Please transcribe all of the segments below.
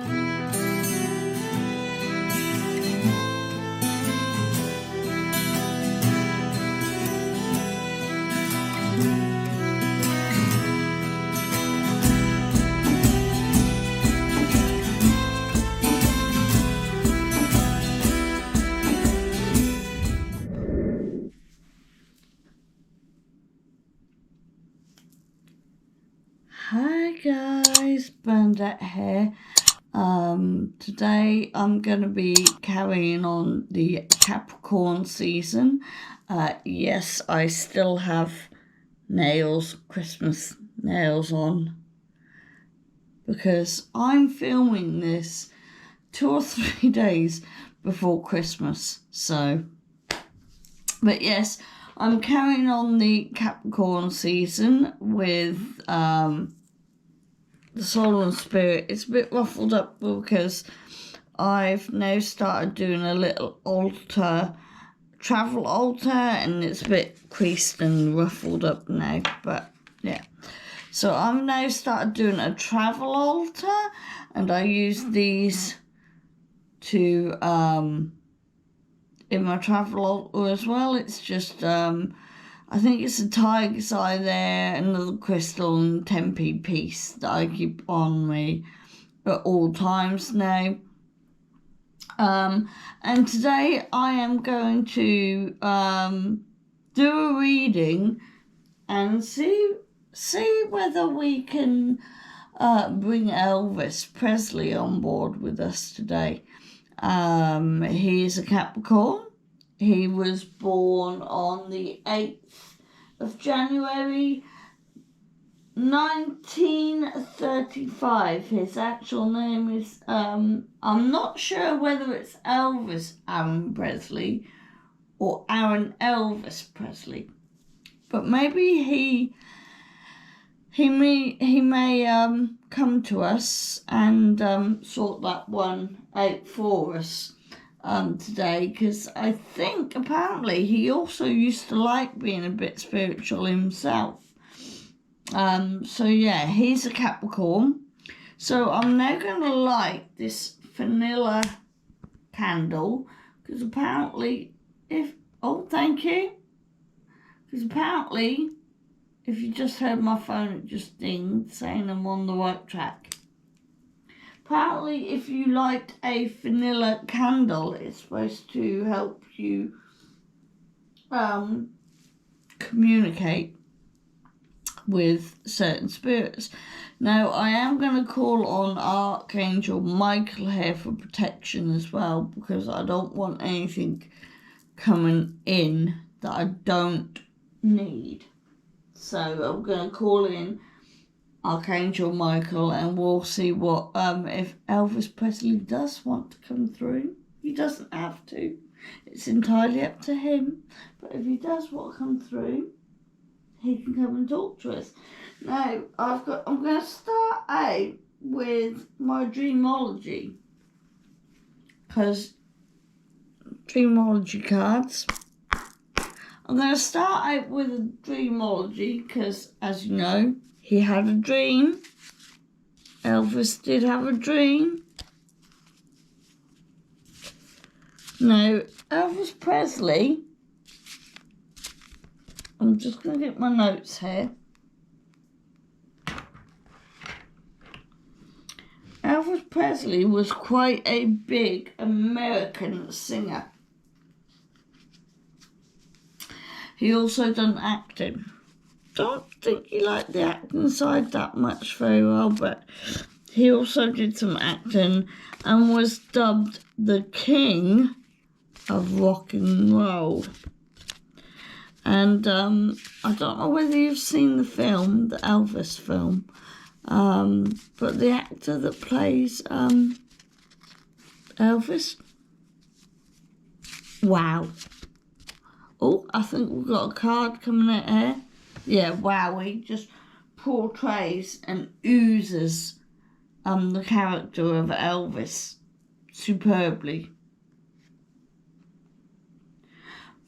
Hi guys, Bernadette here. Today I'm going to be carrying on the Capricorn season. Yes, I still have nails, Christmas nails on, because I'm filming this 2 or 3 days before Christmas. But yes, I'm carrying on the Capricorn season with the soul and spirit. It's a bit ruffled up because I've now started doing a little travel altar, and it's a bit creased and ruffled up now, but yeah. So I've now started doing a travel altar, and I use these to in my travel altar as well. It's just I think it's a tiger's eye there, another crystal, and 10p piece that I keep on me at all times now. And today I am going to do a reading and see whether we can bring Elvis Presley on board with us today. He is a Capricorn. He was born on the 8th of January 1935. His actual name is, I'm not sure whether it's Elvis Aaron Presley or Aaron Elvis Presley, but maybe he may come to us and sort that one out for us today, because I think apparently he also used to like being a bit spiritual himself. So yeah, he's a Capricorn. So I'm now going to light this vanilla candle, because apparently thank you. Because apparently, if you just heard my phone, it just dinged saying I'm on the right track. Apparently, if you light a vanilla candle, it's supposed to help you communicate with certain spirits. Now, I am going to call on Archangel Michael here for protection as well, because I don't want anything coming in that I don't need. So I'm going to call in Archangel Michael, and we'll see what if Elvis Presley does want to come through. He doesn't have to. It's entirely up to him. But if he does want to come through, he can come and talk to us. Now, I'm going to start out with my Dreamology, because Dreamology cards. I'm going to start out with a Dreamology because, as you know, he had a dream. Elvis did have a dream. Now, Elvis Presley, I'm just going to get my notes here. Elvis Presley was quite a big American singer. He also done acting. Don't think he liked the acting side that much very well, but he also did some acting and was dubbed the King of Rock and Roll. And I don't know whether you've seen the film, the Elvis film, but the actor that plays Elvis, wow. Oh, I think we've got a card coming out here. Yeah, wow, he just portrays and oozes the character of Elvis superbly.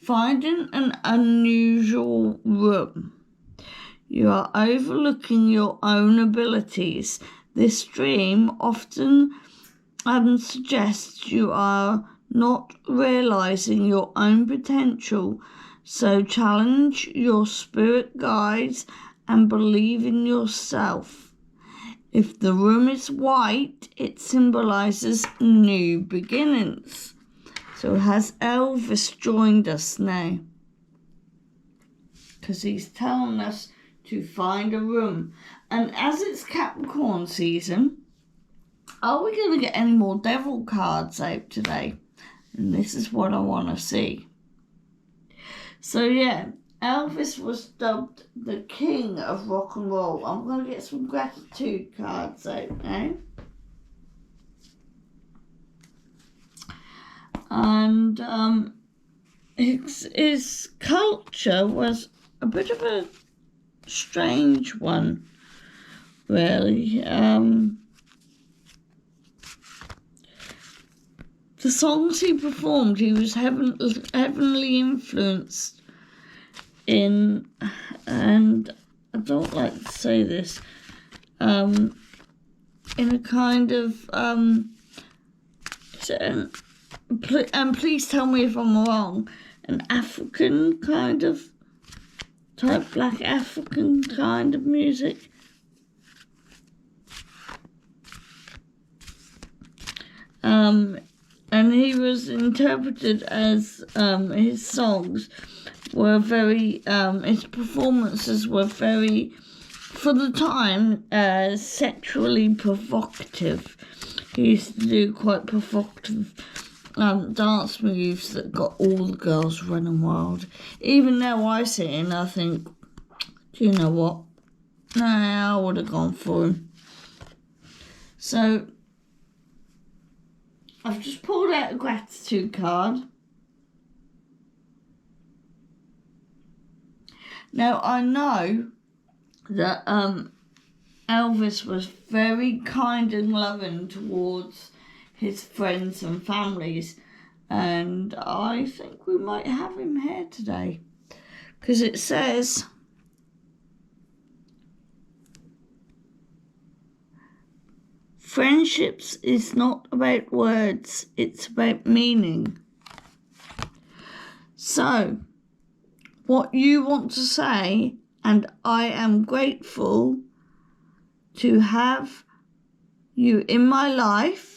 Finding an unusual room. You are overlooking your own abilities. This dream often suggests you are not realizing your own potential. So challenge your spirit guides and believe in yourself. If the room is white, it symbolizes new beginnings. So has Elvis joined us now? Because he's telling us to find a room. And as it's Capricorn season, are we going to get any more devil cards out today? And this is what I want to see. So yeah, Elvis was dubbed the king of rock and roll. I'm going to get some gratitude cards out now. And his culture was a bit of a strange one, really. The songs he performed, he was heavenly influenced in, and I don't like to say this, in a kind of, and please tell me if I'm wrong, an African kind of, type Black African kind of music. And he was interpreted as his songs were very, his performances were very, for the time, sexually provocative. He used to do quite provocative dance moves that got all the girls running wild. Even now I see it and I think, do you know what? Nah, I would have gone for him. So I've just pulled out a gratitude card. Now, I know that Elvis was very kind and loving towards his friends and families, and I think we might have him here today, because it says, friendships is not about words, it's about meaning. So, what you want to say, and I am grateful to have you in my life.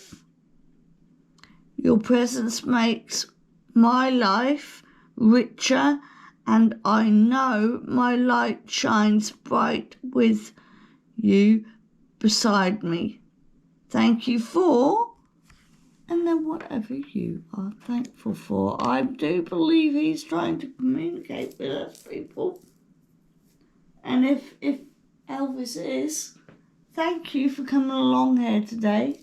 Your presence makes my life richer, and I know my light shines bright with you beside me. Thank you for, and then whatever you are thankful for. I do believe he's trying to communicate with us, people. And if Elvis is, thank you for coming along here today.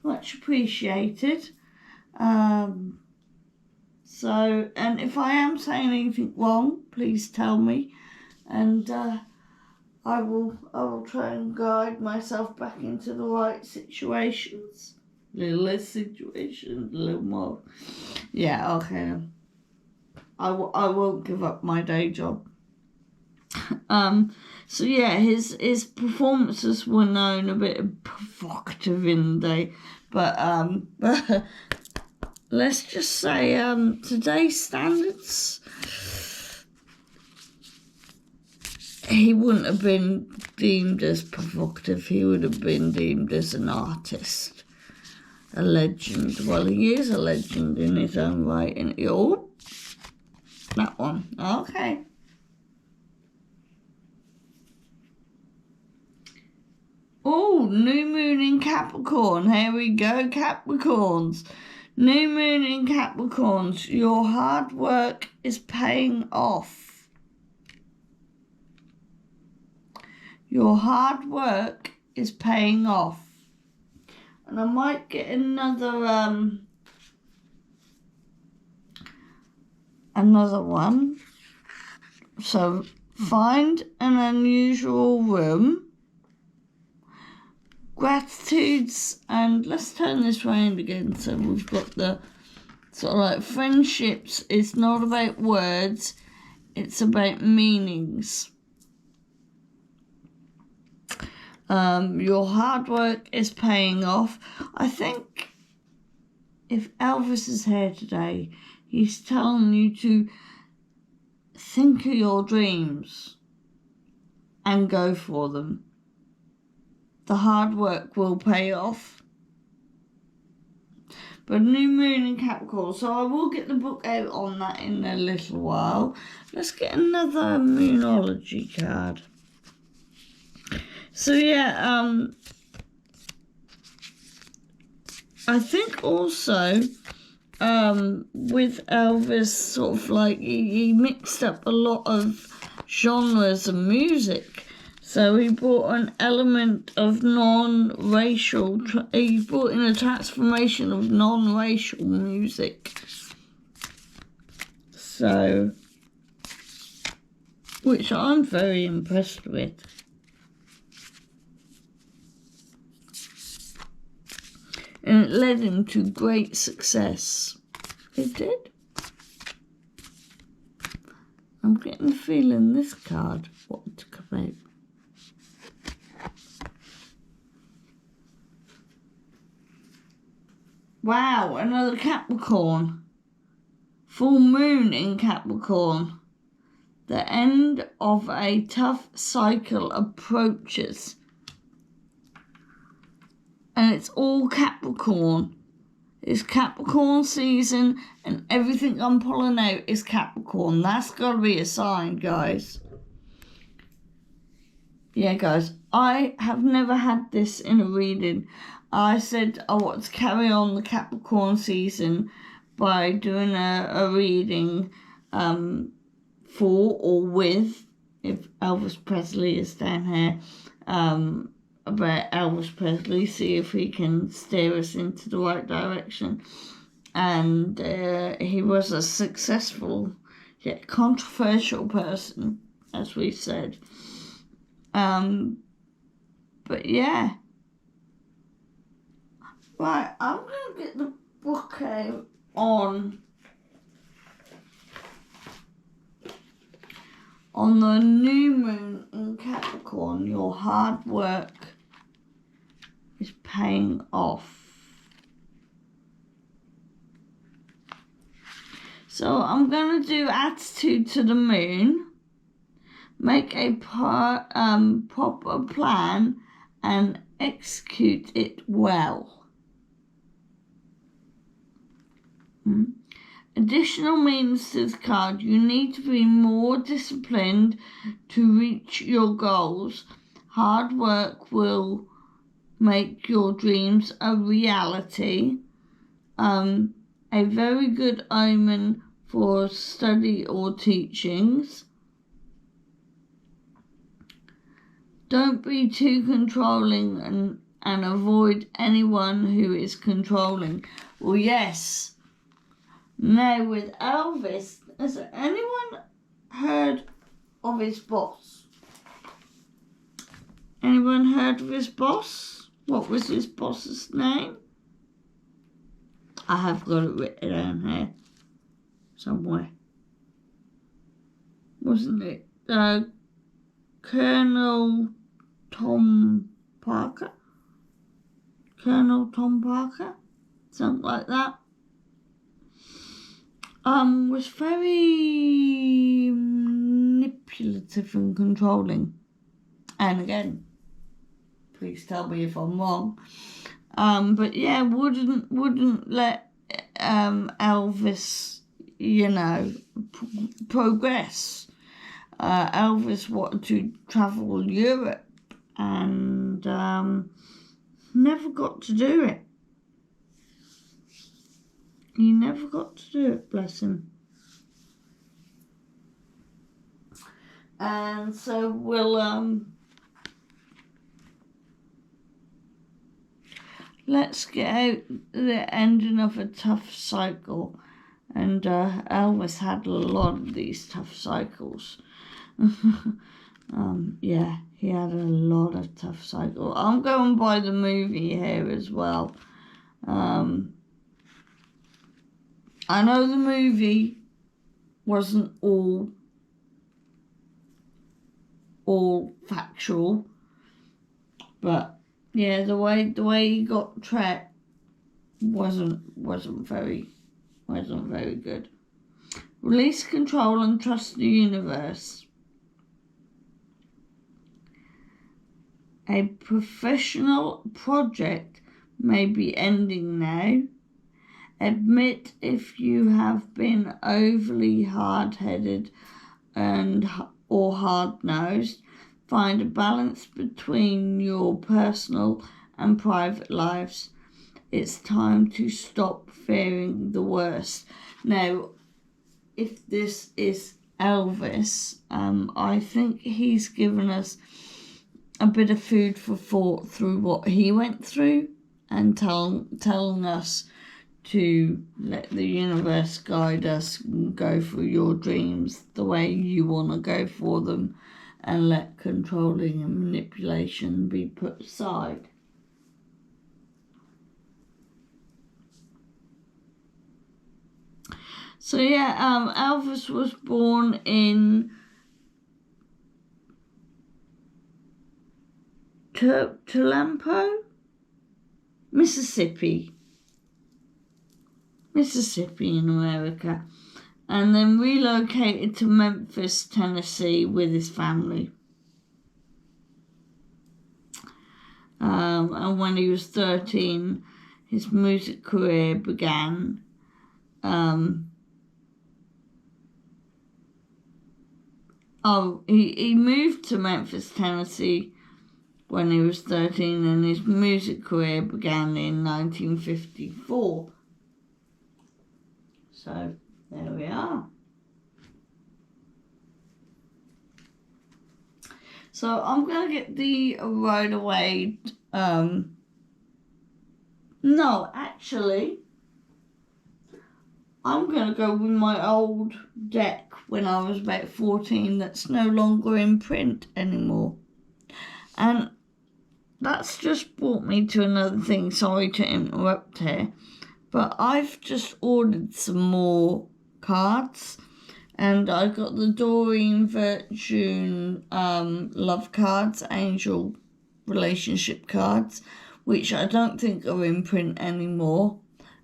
Much appreciated. So, and if I am saying anything wrong, please tell me, and I will try and guide myself back into the right situations. A little less situations, a little more. Yeah, okay. I won't give up my day job. So yeah, his performances were known a bit provocative in the day, but let's just say today's standards, he wouldn't have been deemed as provocative. He would have been deemed as an artist, a legend. Well, he is a legend in his own right. And oh, that one. Okay. Oh, new moon in Capricorn. Here we go, Capricorns. New moon in Capricorns. Your hard work is paying off. Your hard work is paying off. And I might get another one. So find an unusual room. Gratitudes, and let's turn this round again so we've got the sort of like friendships. It's not about words, it's about meanings. Your hard work is paying off. I think if Elvis is here today, he's telling you to think of your dreams and go for them. The hard work will pay off. But new moon in Capricorn, so I will get the book out on that in a little while. Let's get another Moonology card. So yeah, I think also with Elvis, sort of like he mixed up a lot of genres of music. So he brought an element of non-racial, he brought in a transformation of non-racial music. So, which I'm very impressed with. And it led him to great success. It did. I'm getting the feeling this card wanted to come out. Wow, another Capricorn. Full moon in Capricorn. The end of a tough cycle approaches. And it's all Capricorn. It's Capricorn season and everything I'm pulling out is Capricorn. That's got to be a sign, guys. Yeah, guys, I have never had this in a reading. I said I want to carry on the Capricorn season by doing a reading for or with, if Elvis Presley is down here, about Elvis Presley, see if he can steer us into the right direction. And he was a successful yet controversial person, as we said. But yeah. Right, I'm going to get the book out on the new moon in Capricorn. Your hard work is paying off. So I'm going to do attitude to the moon. Make a proper plan and execute it well. Additional means to the card. You need to be more disciplined to reach your goals. Hard work will make your dreams a reality. A very good omen for study or teachings. Don't be too controlling and avoid anyone who is controlling. Well, yes. Now with Elvis, has anyone heard of his boss? Anyone heard of his boss? What was his boss's name? I have got it written down here somewhere. Wasn't it Colonel Tom Parker? Colonel Tom Parker? Something like that. Was very manipulative and controlling. And again, please tell me if I'm wrong. But yeah, wouldn't let Elvis, progress. Elvis wanted to travel Europe and never got to do it. He never got to do it, bless him. And so we'll let's get out the ending of a tough cycle. And Elvis had a lot of these tough cycles. Yeah, he had a lot of tough cycles. I'm going by the movie here as well. I know the movie wasn't all factual, But yeah, the way he got trapped wasn't very good. Release control and trust the universe. A professional project may be ending now. Admit if you have been overly hard-headed or hard-nosed. Find a balance between your personal and private lives. It's time to stop fearing the worst. Now, if this is Elvis, I think he's given us a bit of food for thought through what he went through, and telling us to let the universe guide us, go for your dreams the way you want to go for them, and let controlling and manipulation be put aside. So yeah, Elvis was born in Tulampo, Mississippi in America, and then relocated to Memphis, Tennessee with his family. And when he was 13, his music career began. He moved to Memphis, Tennessee when he was 13, and his music career began in 1954. So there we are. So I'm going to get the right away. No, actually, I'm going to go with my old deck when I was about 14 that's no longer in print anymore. And that's just brought me to another thing. Sorry to interrupt here, but I've just ordered some more cards, and I got the Doreen Virtue love cards, angel relationship cards, which I don't think are in print anymore.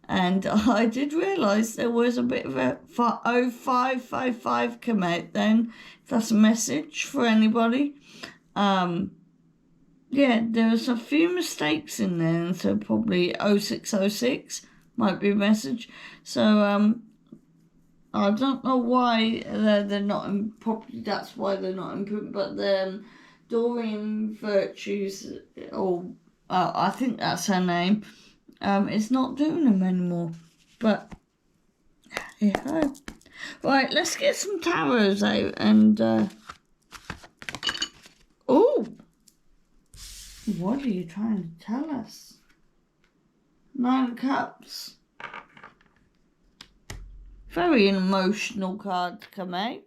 And I did realise there was a bit of a 0555 come out then. If that's a message for anybody. Yeah, there was a few mistakes in there, and so probably 0606 might be a message. So I don't know why they're not in, probably that's why they're not in print, but the Doreen Virtues, or I think that's her name, is not doing them anymore. But yeah. Right, let's get some tarots out and oh, what are you trying to tell us? 9 Cups. Very emotional card to come out.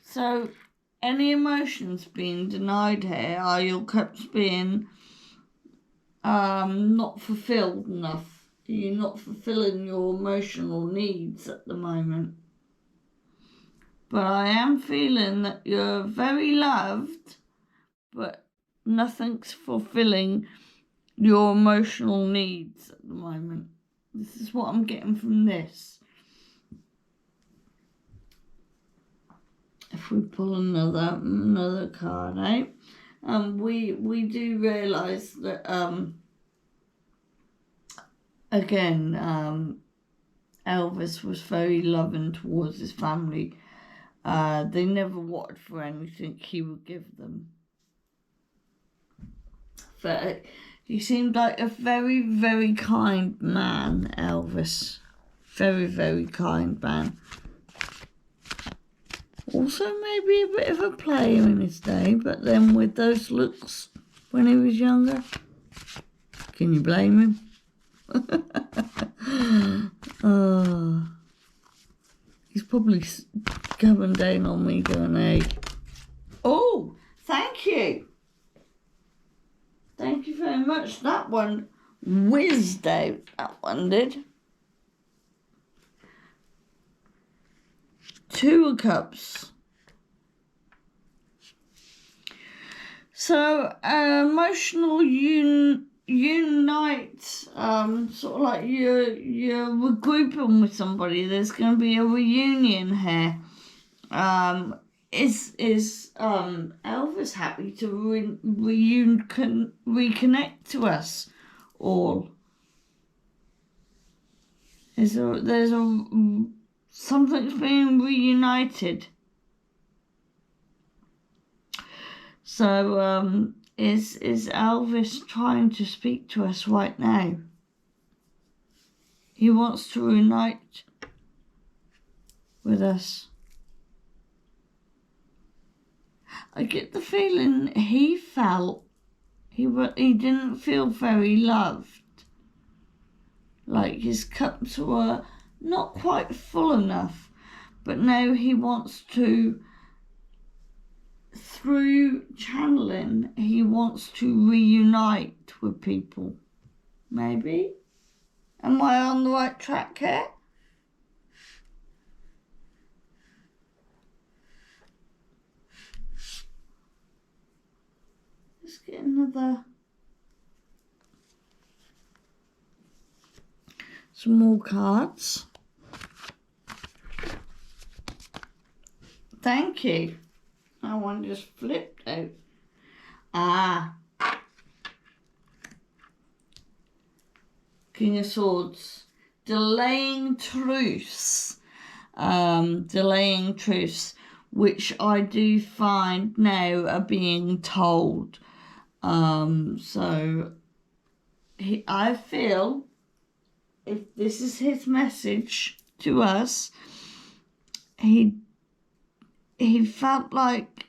So, any emotions being denied here? Are your cups being not fulfilled enough? Are you not fulfilling your emotional needs at the moment? But I am feeling that you're very loved, but nothing's fulfilling your emotional needs at the moment. This is what I'm getting from this. If we pull another card out, we do realise that again, Elvis was very loving towards his family. They never wanted for anything he would give them. But he seemed like a very, very kind man, Elvis. Very, very kind man. Also maybe a bit of a player in his day, but then with those looks when he was younger, can you blame him? Oh, he's probably coming down on me going, hey. Oh, thank you. Thank you very much. That one whizzed out. That one did. 2 of Cups. So emotional unite, sort of like you're regrouping with somebody. There's going to be a reunion here. Is Elvis happy to reconnect to us all? Something's being reunited. So is Elvis trying to speak to us right now? He wants to reunite with us. I get the feeling he didn't feel very loved. Like his cups were not quite full enough, but now he wants to, through channeling, he wants to reunite with people. Maybe? Am I on the right track here? Let's get some more cards. Thank you. That one just flipped out. King of Swords. Delaying truce. Delaying truce, which I do find now are being told. So I feel if this is his message to us, he felt like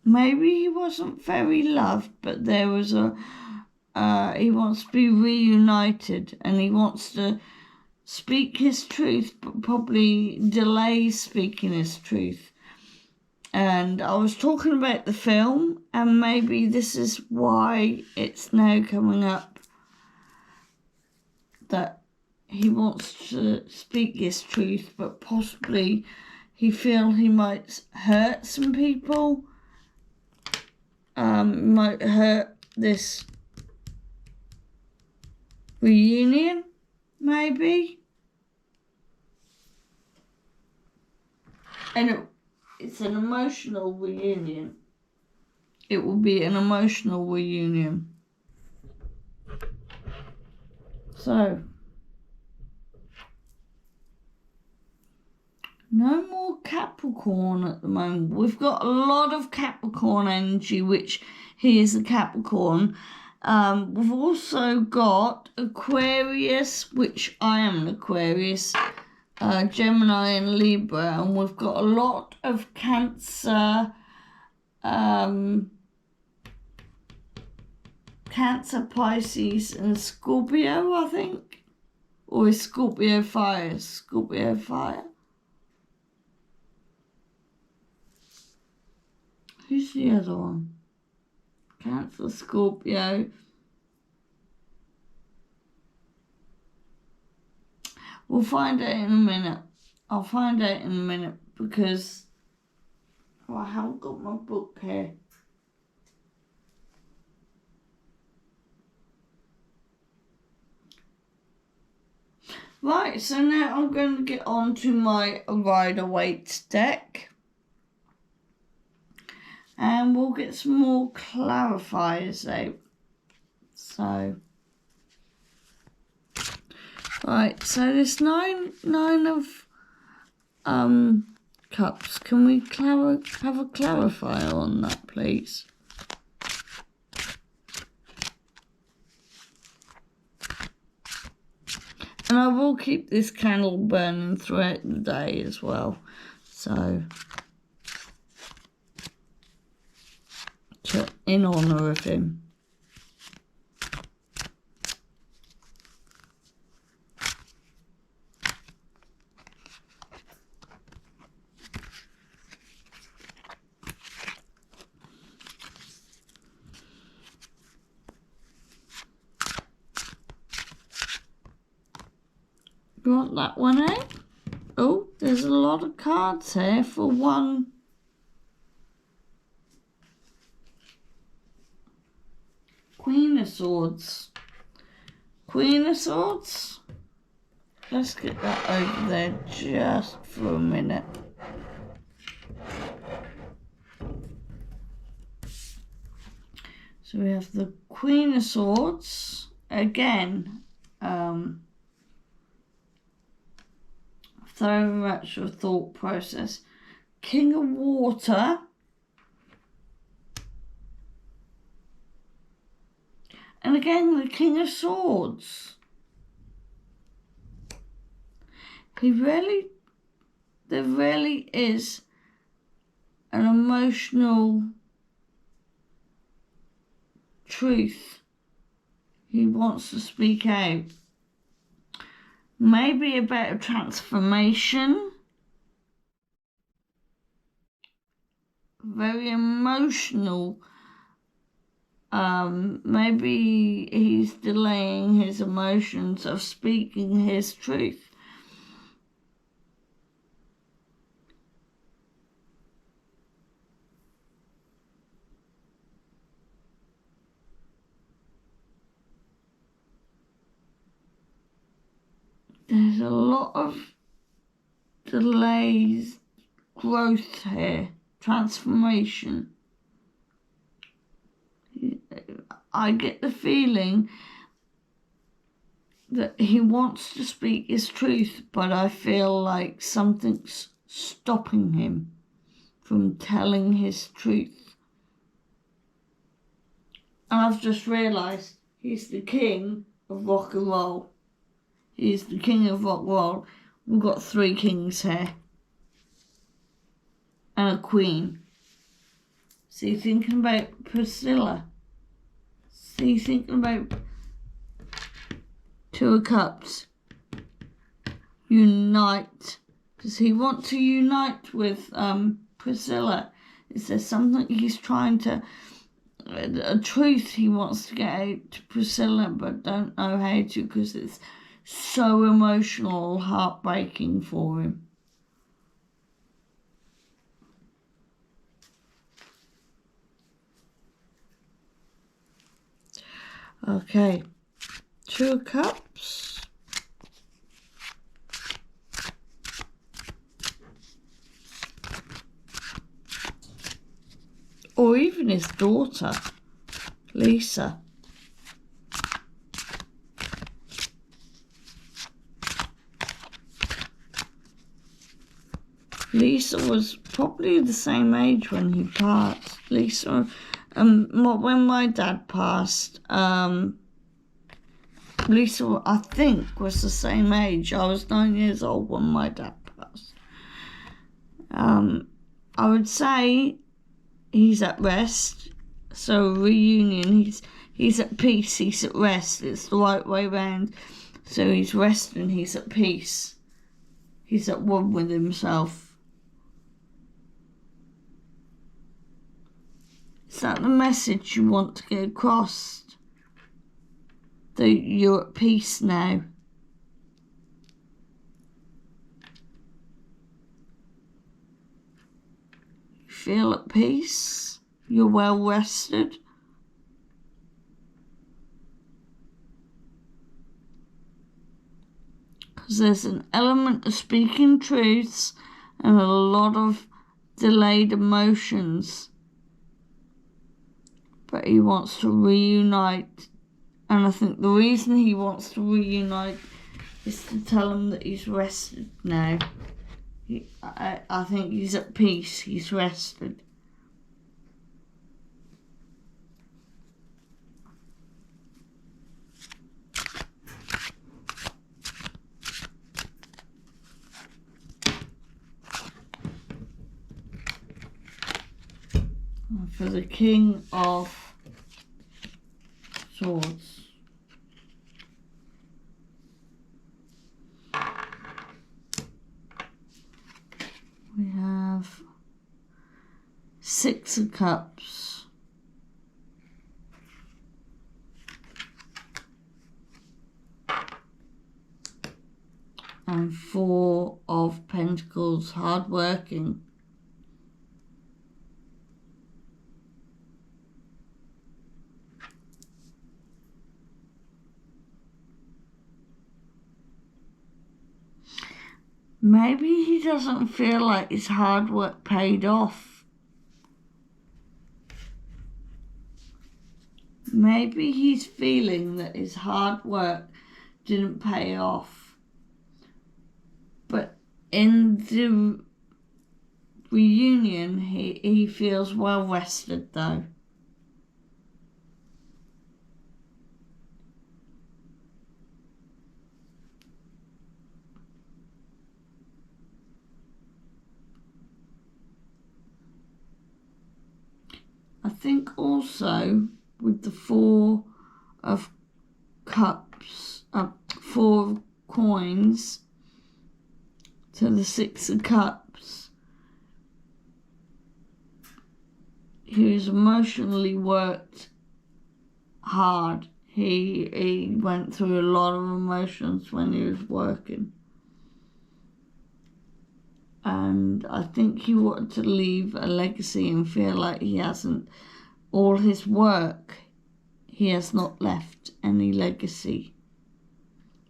maybe he wasn't very loved, but there was he wants to be reunited, and he wants to speak his truth, but probably delay speaking his truth. And I was talking about the film, and maybe this is why it's now coming up, that he wants to speak his truth, but possibly he feels he might hurt some people, might hurt this reunion, maybe. And it's an emotional reunion. It will be an emotional reunion. So, no more Capricorn at the moment. We've got a lot of Capricorn energy, which he is a Capricorn. We've also got Aquarius, which I am an Aquarius, Gemini and Libra, and we've got a lot of Cancer, Cancer, Pisces and Scorpio, I think. Or is Scorpio fire? Scorpio fire? Who's the other one? Cancer, Scorpio. We'll find out in a minute. I'll find out in a minute because I haven't got my book here. Right, so now I'm going to get on to my Rider-Waite deck. And we'll get some more clarifiers out. So, right, so there's nine of cups. Can we have a clarifier on that, please? And I will keep this candle burning throughout the day as well. So, in honour of him. You want that one out? Oh, there's a lot of cards here for one. Swords. Queen of Swords. Let's get that over there just for a minute. So we have the Queen of Swords. Again, very much a thought process. King of Water. And again, the King of Swords. There really is an emotional truth he wants to speak out. Maybe about a transformation. Very emotional. Maybe he's delaying his emotions of speaking his truth. There's a lot of delays, growth here, transformation. I get the feeling that he wants to speak his truth, but I feel like something's stopping him from telling his truth. And I've just realised he's the king of rock and roll. He's the king of rock and roll. We've got 3 kings here. And a queen. So you're thinking about Priscilla. So you're thinking about 2 of Cups. Unite. Does he want to unite with Priscilla? Is there something he's trying to... a truth he wants to get out to Priscilla, but don't know how to because it's so emotional, heartbreaking for him. Okay, 2 of Cups. Or even his daughter, Lisa. Lisa was probably the same age when he passed. Lisa, when my dad passed, Lisa, I think, was the same age. I was 9 years old when my dad passed. I would say he's at rest. So reunion, he's at peace, he's at rest. It's the right way round. So he's resting, he's at peace. He's at one with himself. Is that the message you want to get across? That you're at peace now? You feel at peace? You're well rested? Because there's an element of speaking truths and a lot of delayed emotions. But he wants to reunite. And I think the reason he wants to reunite is to tell him that he's rested now. I think he's at peace, he's rested. For the King of Swords. We have 6 of Cups. And 4 of Pentacles, hard-working. Maybe he doesn't feel like his hard work paid off. Maybe he's feeling that his hard work didn't pay off. But in the reunion, he feels well rested though. I think also with the 4 of cups, 4 of coins to the 6 of cups, he was emotionally worked hard. He went through a lot of emotions when he was working. And I think he wanted to leave a legacy and feel like he hasn't, all his work, he has not left any legacy.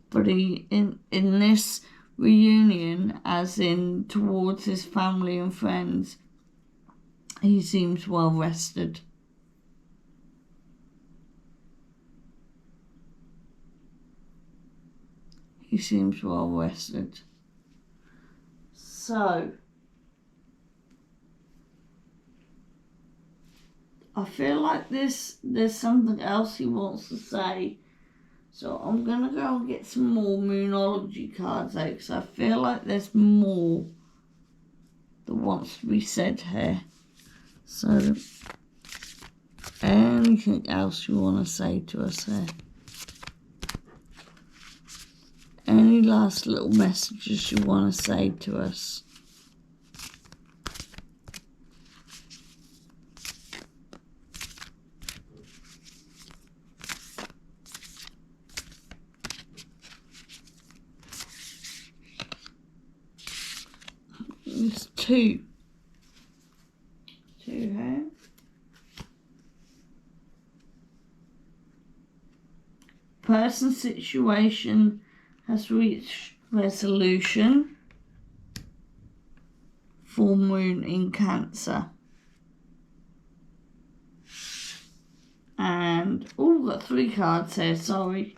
But he, in this reunion, as in towards his family and friends, he seems well rested. He seems well rested. So, I feel like there's something else he wants to say. So I'm going to go and get some more Moonology cards out because I feel like there's more that wants to be said here. So, anything else you want to say to us here? Any last little messages you want to say to us? There's 2. 2 here. Person situation has reached resolution. Full moon in Cancer. And, got 3 cards here, sorry.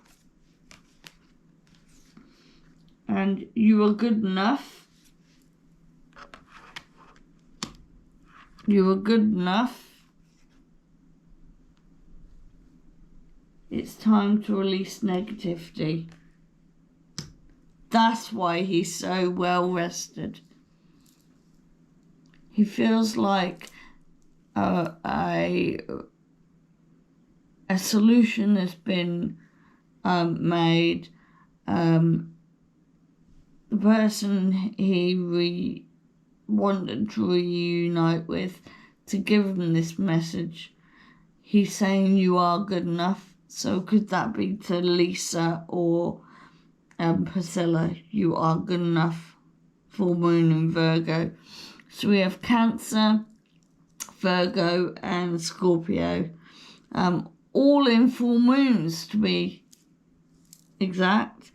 And you are good enough. You are good enough. It's time to release negativity. That's why he's so well rested. He feels like a solution has been made. The person he wanted to reunite with, to give him this message, he's saying you are good enough. So could that be to Lisa or Priscilla? You are good enough. Full moon in Virgo. So we have Cancer, Virgo and Scorpio. All in full moons to be exact.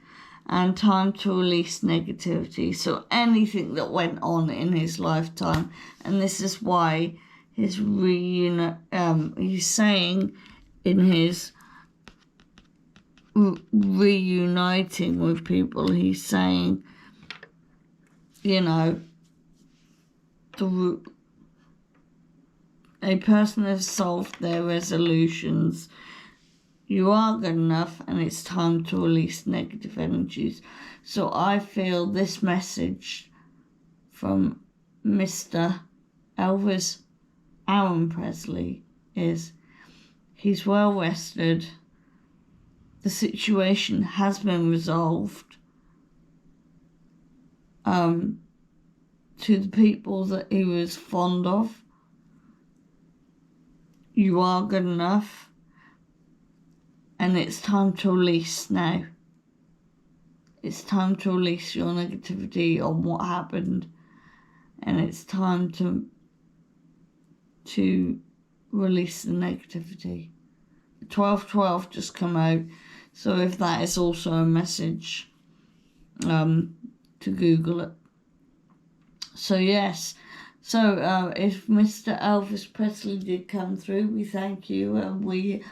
And time to release negativity. So anything that went on in his lifetime. And this is why his he's saying in his reuniting with people, he's saying, a person has solved their resolutions. You are good enough, and it's time to release negative energies. So I feel this message from Mr. Elvis Aaron Presley is he's well rested. The situation has been resolved. To the people that he was fond of, you are good enough. And it's time to release now. It's time to release your negativity on what happened. And it's time to release the negativity. 1212 just come out. So if that is also a message, to Google it. So yes, so if Mr. Elvis Presley did come through, we thank you, and we,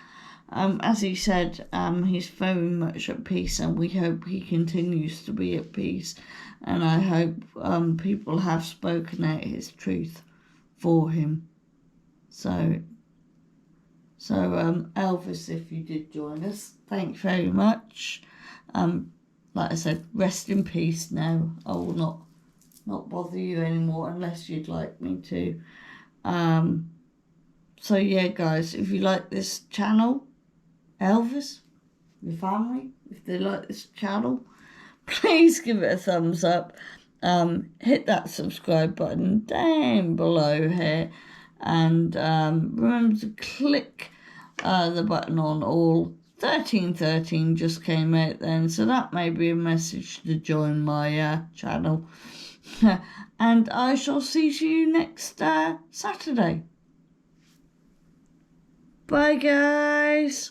as he said, he's very much at peace, and we hope he continues to be at peace, and I hope people have spoken out his truth for him. So Elvis, if you did join us, thanks very much. Like I said, rest in peace now. I will not bother you anymore unless you'd like me to. So yeah, guys, if you like this channel, Elvis, your family, if they like this channel, please give it a thumbs up. Hit that subscribe button down below here, and remember to click the button on all. 1313 just came out then, so that may be a message to join my channel. And I shall see you next Saturday. Bye, guys.